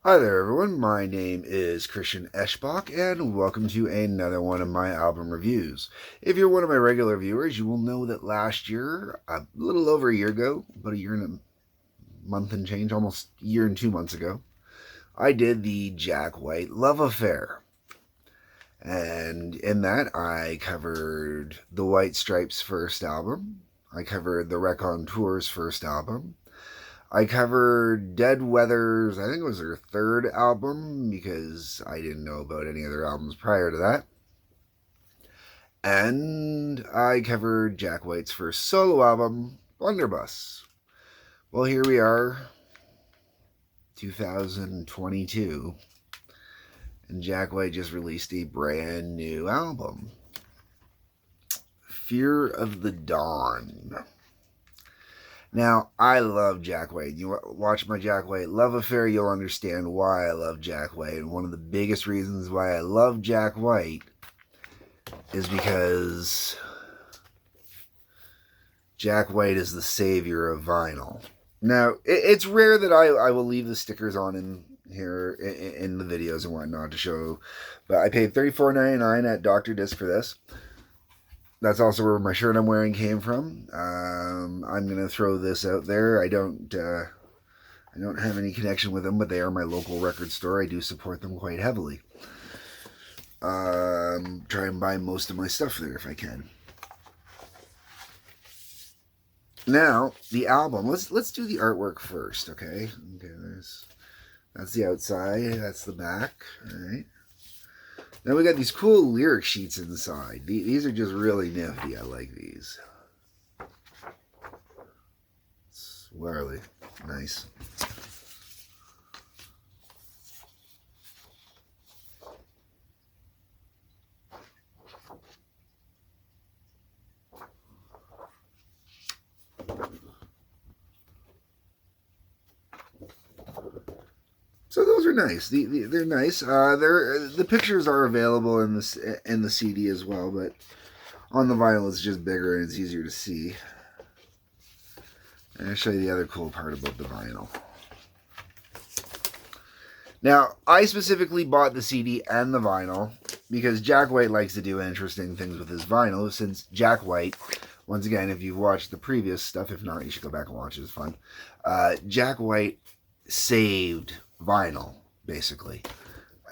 Hi there everyone, my name is Christian Eschbach and welcome to another one of my album reviews. If you're one of my regular viewers, you will know that last year, a little over a year ago, about a year and a month and change, almost a year and 2 months ago, I did the Jack White Love Affair. And in that, I covered the White Stripes' first album, I covered the Raconteurs' first album, I covered Dead Weather's, I think it was their third album, because I didn't know about any other albums prior to that. And I covered Jack White's first solo album, Blunderbuss. Well, here we are, 2022, and Jack White just released a brand new album, Fear of the Dawn. Now, I love Jack White. You watch my Jack White Love Affair, you'll understand why I love Jack White. And one of the biggest reasons why I love Jack White is because Jack White is the savior of vinyl. Now, it's rare that I will leave the stickers on in here in the videos and whatnot to show, but I paid $34.99 at Dr. Disc for this. That's also where my shirt I'm wearing came from. I'm going to throw this out there. I don't have any connection with them, but they are my local record store. I do support them quite heavily. Try and buy most of my stuff there if I can. Now, the album. Let's do the artwork first, okay? Okay, that's the outside. That's the back. All right. Now we got these cool lyric sheets inside. These are just really nifty. I like these. It's really nice. So those are nice. They're nice. The pictures are available in the CD as well, but on the vinyl it's just bigger and it's easier to see. And I'll show you the other cool part about the vinyl. Now, I specifically bought the CD and the vinyl because Jack White likes to do interesting things with his vinyl. Since Jack White, once again, if you've watched the previous stuff, if not, you should go back and watch it. It's fun. Jack White saved vinyl, basically.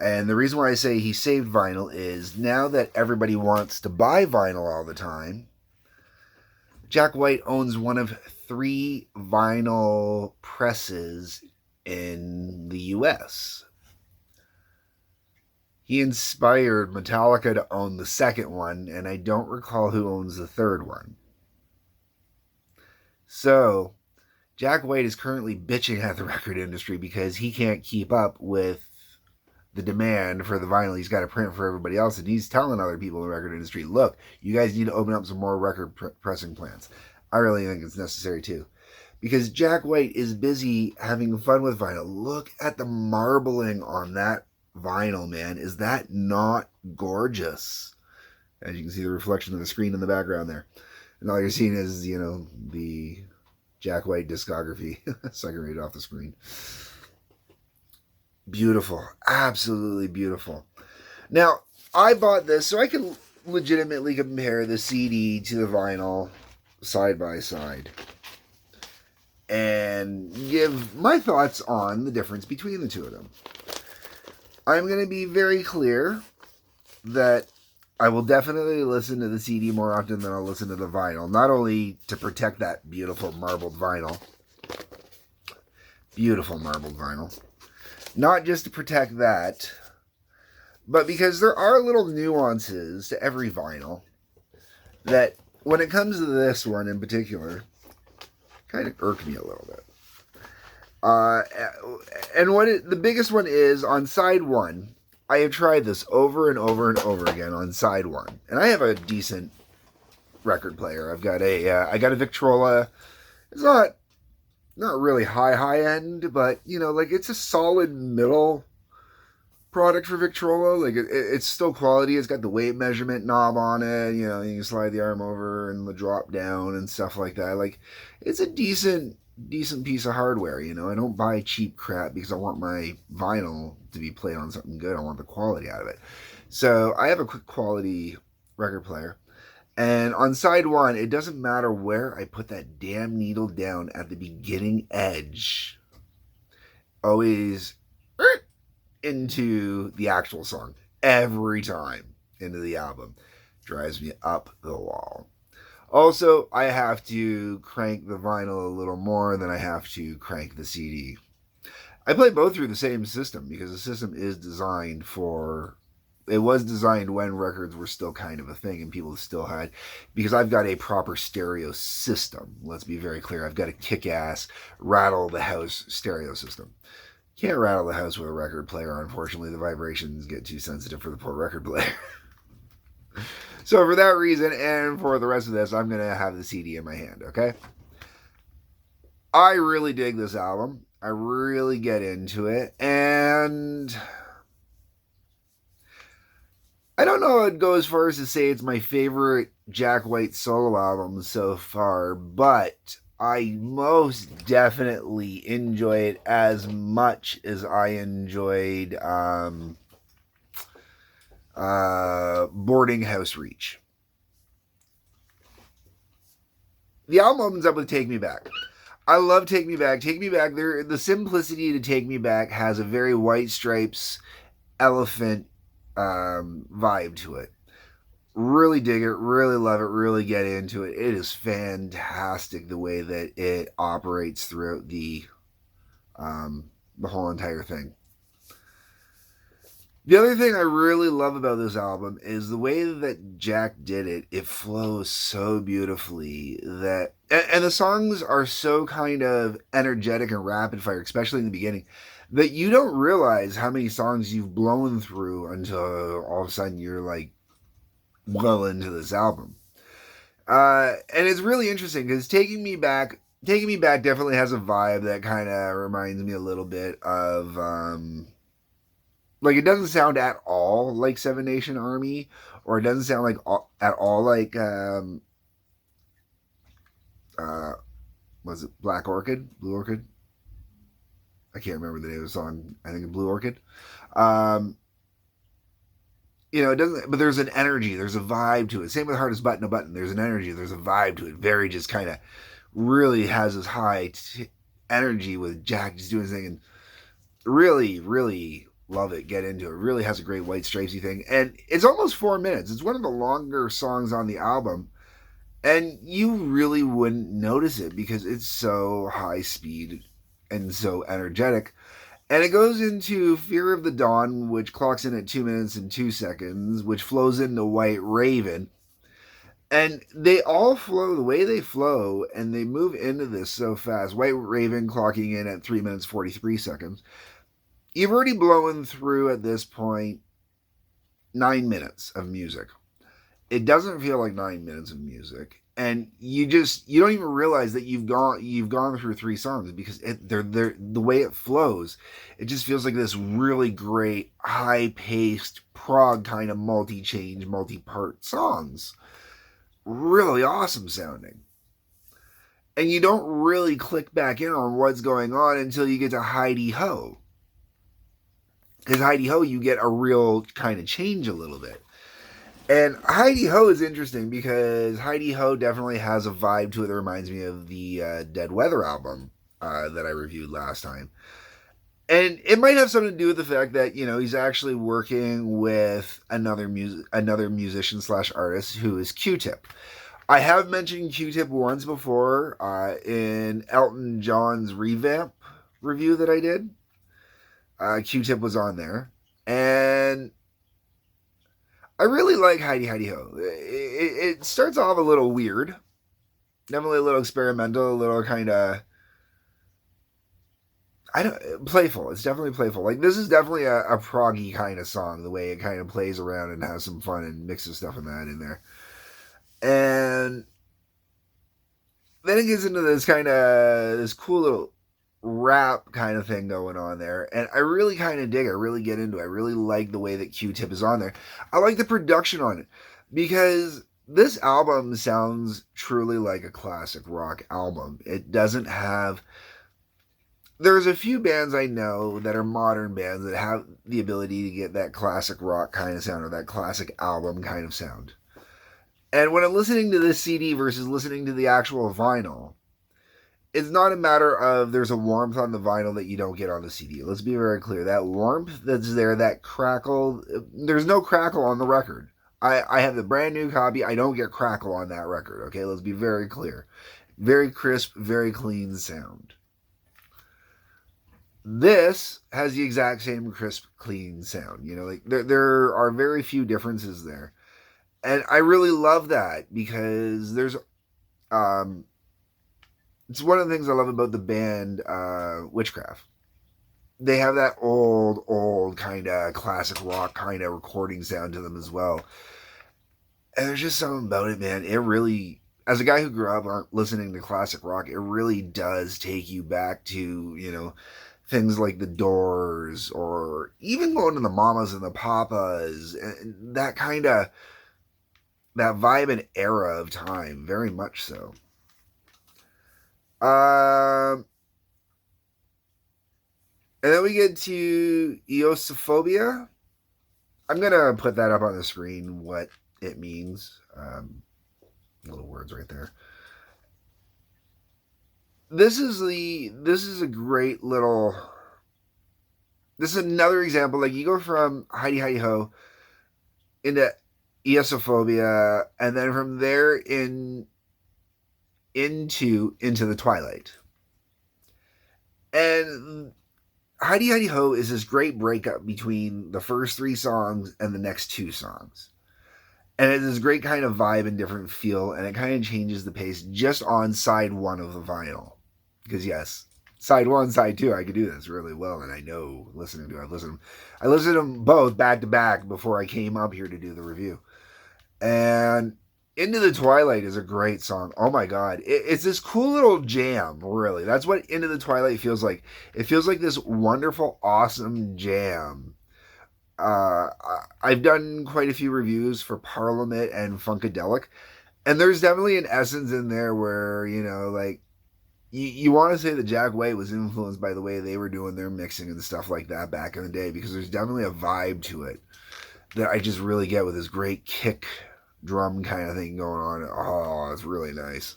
And the reason why I say he saved vinyl is now that everybody wants to buy vinyl all the time, Jack White owns one of 3 vinyl presses in the US. He inspired Metallica to own the second one, and I don't recall who owns the third one. So Jack White is currently bitching at the record industry because he can't keep up with the demand for the vinyl he's got to print for everybody else. And he's telling other people in the record industry, look, you guys need to open up some more record pressing plants. I really think it's necessary too. Because Jack White is busy having fun with vinyl. Look at the marbling on that vinyl, man. Is that not gorgeous? As you can see the reflection of the screen in the background there. And all you're seeing is, you know, the Jack White discography. So I can read it off the screen. Beautiful. Absolutely beautiful. Now, I bought this so I can legitimately compare the CD to the vinyl side by side and give my thoughts on the difference between the two of them. I'm going to be very clear that I will definitely listen to the CD more often than I'll listen to the vinyl. Not only to protect that beautiful marbled vinyl. Beautiful marbled vinyl. Not just to protect that, but because there are little nuances to every vinyl that, when it comes to this one in particular, kind of irk me a little bit. And the biggest one is on side 1. I have tried this over and over and over again on side 1, and I have a decent record player. I got a Victrola. It's not really high end, but you know, like it's a solid middle product for Victrola. Like it's still quality. It's got the weight measurement knob on it. You know, you can slide the arm over and the drop down and stuff like that. Like it's a decent decent piece of hardware. You know, I don't buy cheap crap because I want my vinyl to be played on something good. I want the quality out of it. So I have a quick quality record player. And on side one, it doesn't matter where I put that damn needle down at the beginning edge. Always into the actual song. Every time into the album. Drives me up the wall. Also, I have to crank the vinyl a little more than I have to crank the CD. I play both through the same system because the system is designed for. It was designed when records were still kind of a thing and people still had. Because I've got a proper stereo system. Let's be very clear. I've got a kick ass, rattle the house stereo system. Can't rattle the house with a record player, unfortunately. The vibrations get too sensitive for the poor record player. So for that reason, and for the rest of this, I'm going to have the CD in my hand, okay? I really dig this album. I really get into it. And I don't know if I'd go as far as to say it's my favorite Jack White solo album so far, but I most definitely enjoy it as much as I enjoyed Boarding House Reach. The album opens up with Take Me Back. I love Take Me Back. Take Me Back, the simplicity to Take Me Back has a very White Stripes elephant vibe to it. Really dig it, really love it, really get into it. It is fantastic the way that it operates throughout the whole entire thing. The other thing I really love about this album is the way that Jack did it. It flows so beautifully that, and the songs are so kind of energetic and rapid fire, especially in the beginning, that you don't realize how many songs you've blown through until all of a sudden you're like well into this album. And it's really interesting because Taking Me Back definitely has a vibe that kind of reminds me a little bit of like, it doesn't sound at all like Seven Nation Army, or it doesn't sound like at all like was it Black Orchid, Blue Orchid? I can't remember the name of the song. I think it's Blue Orchid. You know, it doesn't, but there's an energy, there's a vibe to it. Same with Hardest Button, a Button. There's an energy, there's a vibe to it. Very just kind of really has this high energy with Jack just doing his thing, and really, really love it. Get into it. Really has a great White Stripesy thing, and it's almost 4 minutes. It's one of the longer songs on the album, and you really wouldn't notice it because it's so high speed and so energetic. And it goes into Fear of the Dawn, which clocks in at 2 minutes and 2 seconds, which flows into White Raven. And they all flow the way they flow, and they move into this so fast. White Raven clocking in at 3 minutes 43 seconds. You've already blown through at this point 9 minutes of music. It doesn't feel like 9 minutes of music, and you don't even realize that you've gone through 3 songs because they're the way it flows. It just feels like this really great high-paced prog kind of multi-change, multi-part songs. Really awesome sounding. And you don't really click back in on what's going on until you get to Heidi Ho. Because Heidi Ho, you get a real kind of change a little bit. And Heidi Ho is interesting because Heidi Ho definitely has a vibe to it that reminds me of the Dead Weather album that I reviewed last time. And it might have something to do with the fact that, you know, he's actually working with another musician / artist who is Q-Tip. I have mentioned Q-Tip once before in Elton John's Revamp review that I did. Q-Tip was on there. And I really like Heidi Ho. It starts off a little weird. Definitely a little experimental, a little kind of playful. It's definitely playful. Like, this is definitely a proggy kind of song, the way it kind of plays around and has some fun and mixes stuff and that in there. And then it gets into this cool little rap kind of thing going on there. And I really kind of dig it. I really get into it. I really like the way that Q-Tip is on there. I like the production on it because This album sounds truly like a classic rock album. It doesn't have. There's a few bands I know that are modern bands that have the ability to get that classic rock kind of sound or that classic album kind of sound. And when I'm listening to this CD versus listening to the actual vinyl, it's not a matter of there's a warmth on the vinyl that you don't get on the CD. Let's be very clear. That warmth that's there, that crackle, there's no crackle on the record. I have the brand new copy. I don't get crackle on that record. Okay, let's be very clear. Very crisp, very clean sound. This has the exact same crisp, clean sound. You know, like there are very few differences there. And I really love that because there's it's one of the things I love about the band Witchcraft. They have that old kind of classic rock kind of recording sound to them as well. And there's just something about it, man. It really, as a guy who grew up listening to classic rock, it really does take you back to, you know, things like the Doors or even going to the Mamas and the Papas and that kind of, that vibe and era of time, very much so. And then we get to Eosiphobia. I'm going to put that up on the screen, what it means. Little words right there. This is a great little, this is another example. Like you go from Heidi Heidi Ho into Esophobia, and then from there into the Twilight. And Heidi Heidi Ho is this great breakup between the first three songs and the next two songs. And it's this great kind of vibe and different feel, and it kind of changes the pace just on side one of the vinyl. Because yes, side one, side two, I could do this really well, and I know listening to it, I listened to them both back to back before I came up here to do the review. And Into the Twilight is a great song. Oh my god. It's this cool little jam, really. That's what Into the Twilight feels like. It feels like this wonderful, awesome jam. I've done quite a few reviews for Parliament and Funkadelic, and there's definitely an essence in there where, you know, like, you want to say that Jack White was influenced by the way they were doing their mixing and stuff like that back in the day, because there's definitely a vibe to it that I just really get with this great kick drum kind of thing going on. Oh, it's really nice.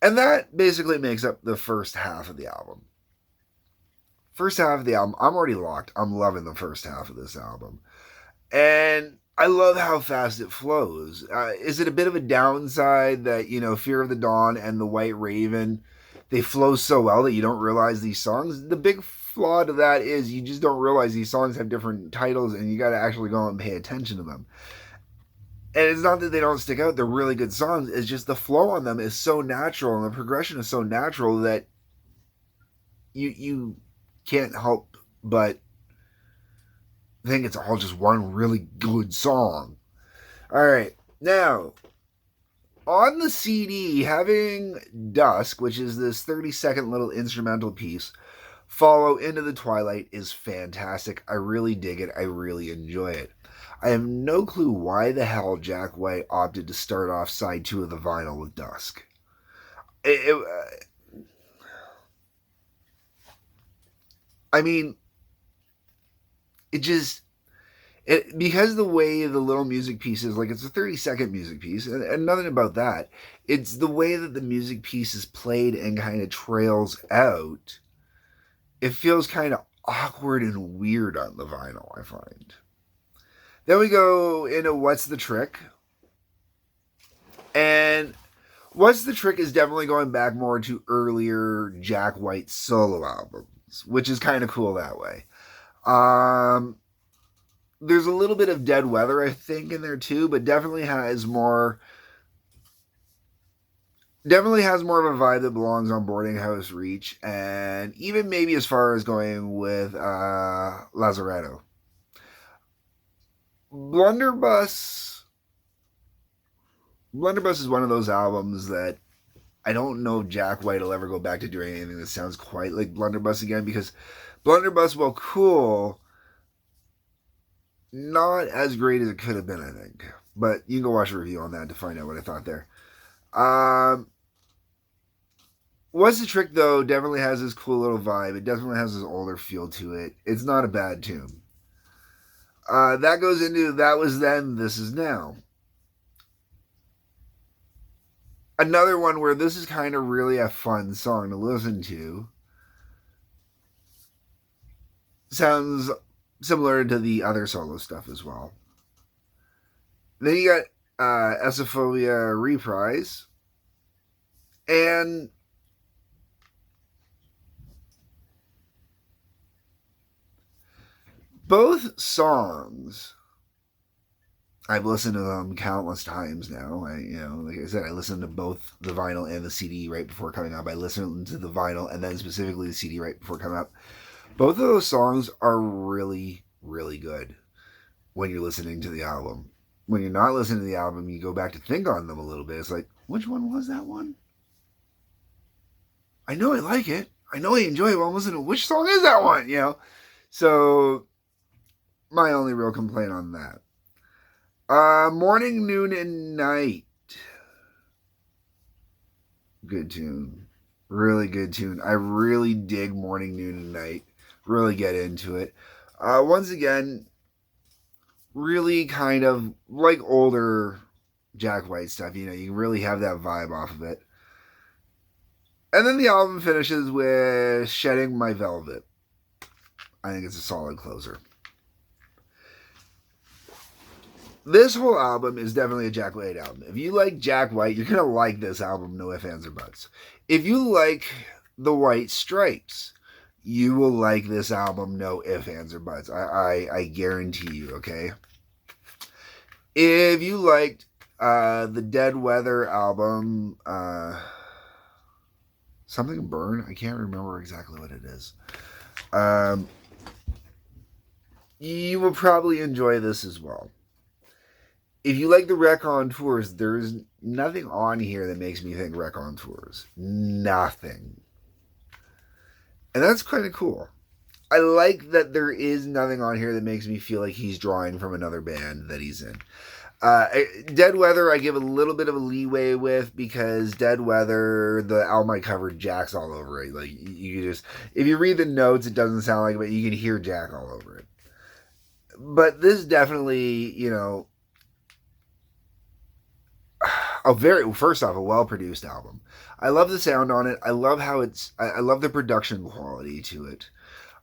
And that basically makes up the first half of the album. First half of the album, I'm already locked. I'm loving the first half of this album. And I love how fast it flows. Is it a bit of a downside that, you know, Fear of the Dawn and The White Raven, they flow so well that you don't realize these songs? The big flaw to that is you just don't realize these songs have different titles, and you got to actually go and pay attention to them. And it's not that they don't stick out, they're really good songs. It's just the flow on them is so natural, and the progression is so natural that you can't help but think it's all just one really good song. All right, now on the CD, having Dusk, which is this 30-second little instrumental piece, follow Into the Twilight is fantastic. I really dig it. I really enjoy it. I have no clue why the hell Jack White opted to start off side two of the vinyl with Dusk. I mean, because the way the little music piece is, like, it's a 30-second music piece, and nothing about that. It's the way that the music piece is played and kind of trails out. It feels kind of awkward and weird on the vinyl, I find. Then we go into What's the Trick? And What's the Trick is definitely going back more to earlier Jack White solo albums, which is kind of cool that way. There's a little bit of Dead Weather, I think, in there too, but definitely has more of a vibe that belongs on Boarding House Reach, and even maybe as far as going with Lazaretto. Blunderbuss is one of those albums that I don't know if Jack White will ever go back to doing anything that sounds quite like Blunderbuss again, because Blunderbuss, while cool, not as great as it could have been, I think. But you can go watch a review on that to find out what I thought there. Um, What's the Trick, though, definitely has this cool little vibe. It definitely has this older feel to it. It's not a bad tune. That goes into That Was Then, This Is Now. Another one where this is kind of really a fun song to listen to. Sounds similar to the other solo stuff as well. Then you got Esophobia Reprise. And both songs, I've listened to them countless times now. Like I said, I listened to both the vinyl and the CD right before coming up. I listened to the vinyl and then specifically the CD right before coming up. Both of those songs are really, really good when you're listening to the album. When you're not listening to the album, you go back to think on them a little bit. It's like, which one was that one? I know I like it. I know I enjoy it. Well, I'm listening to which song is that one? So my only real complaint on that. Morning, Noon, and Night. Good tune. Really good tune. I really dig Morning, Noon, and Night. Really get into it. Once again, really kind of like older Jack White stuff. You really have that vibe off of it. And then the album finishes with Shedding My Velvet. I think it's a solid closer. This whole album is definitely a Jack White album. If you like Jack White, you're going to like this album, no ifs, ands, or buts. If you like the White Stripes, you will like this album, no ifs, ands, or buts. I guarantee you, okay? If you liked the Dead Weather album, Something Burn, I can't remember exactly what it is. You will probably enjoy this as well. If you like the Raconteurs, there's nothing on here that makes me think Raconteurs. Nothing. And that's kind of cool. I like that there is nothing on here that makes me feel like he's drawing from another band that he's in. Dead Weather, I give a little bit of a leeway with, because Dead Weather, the album I covered, Jack's all over it. Like, you just, if you read the notes, it doesn't sound like it, but you can hear Jack all over it. But this definitely, first off, a well-produced album. I love the sound on it. I love I love the production quality to it.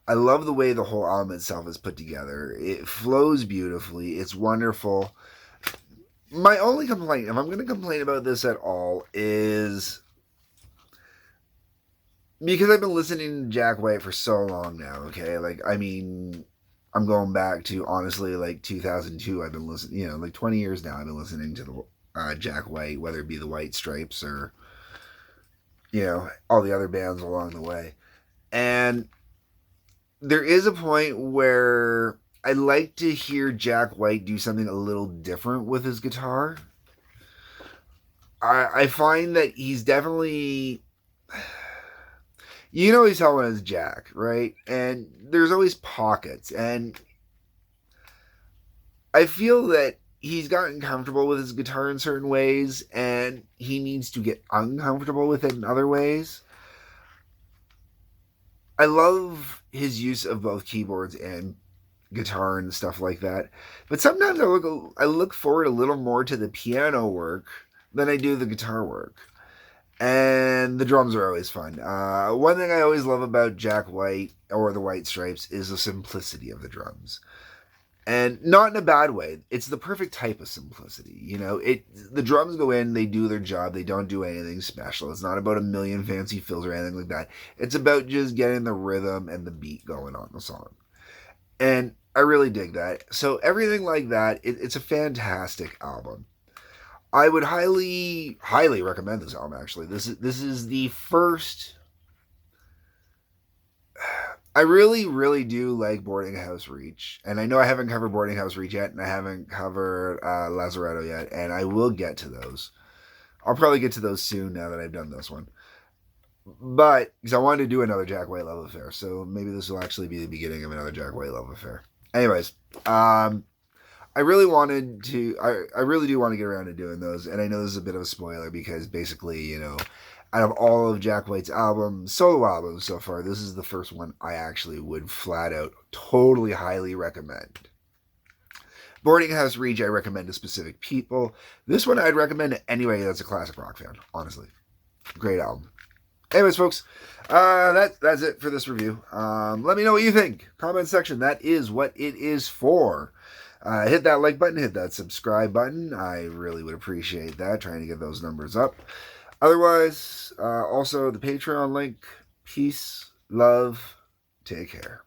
I love the way the whole album itself is put together. It flows beautifully. It's wonderful. My only complaint, if I'm going to complain about this at all, is because I've been listening to Jack White for so long now, okay? I'm going back to, honestly, 2002. I've been listening, 20 years now I've been listening to the Jack White, whether it be the White Stripes or, all the other bands along the way. And there is a point where I like to hear Jack White do something a little different with his guitar. I find that he's definitely... he's telling us Jack, right? And there's always pockets. And I feel that he's gotten comfortable with his guitar in certain ways, and he needs to get uncomfortable with it in other ways. I love his use of both keyboards and guitar and stuff like that. But sometimes I look forward a little more to the piano work than I do the guitar work. And the drums are always fun. One thing I always love about Jack White or the White Stripes is the simplicity of the drums. And not in a bad way. It's the perfect type of simplicity. The drums go in, they do their job, they don't do anything special. It's not about a million fancy fills or anything like that. It's about just getting the rhythm and the beat going on the song. And I really dig that. So everything like that, it's a fantastic album. I would highly, highly recommend this album, actually. This is the first... I really, really do like Boarding House Reach. And I know I haven't covered Boarding House Reach yet, and I haven't covered Lazaretto yet, and I will get to those. I'll probably get to those soon now that I've done this one. But, because I wanted to do another Jack White love affair, so maybe this will actually be the beginning of another Jack White love affair. Anyways, I I really wanted to, I really do want to get around to doing those, and I know this is a bit of a spoiler because basically, you know, out of all of Jack White's solo albums so far, this is the first one I actually would flat out totally highly recommend. Boarding House Reach, I recommend to specific people. This one I'd recommend to anybody that's a classic rock fan, honestly. Great album. Anyways, folks, that's it for this review. Let me know what you think. Comment section, that is what it is for. Hit that like button, hit that subscribe button. I really would appreciate that, trying to get those numbers up. Otherwise, also the Patreon link. Peace, love, take care.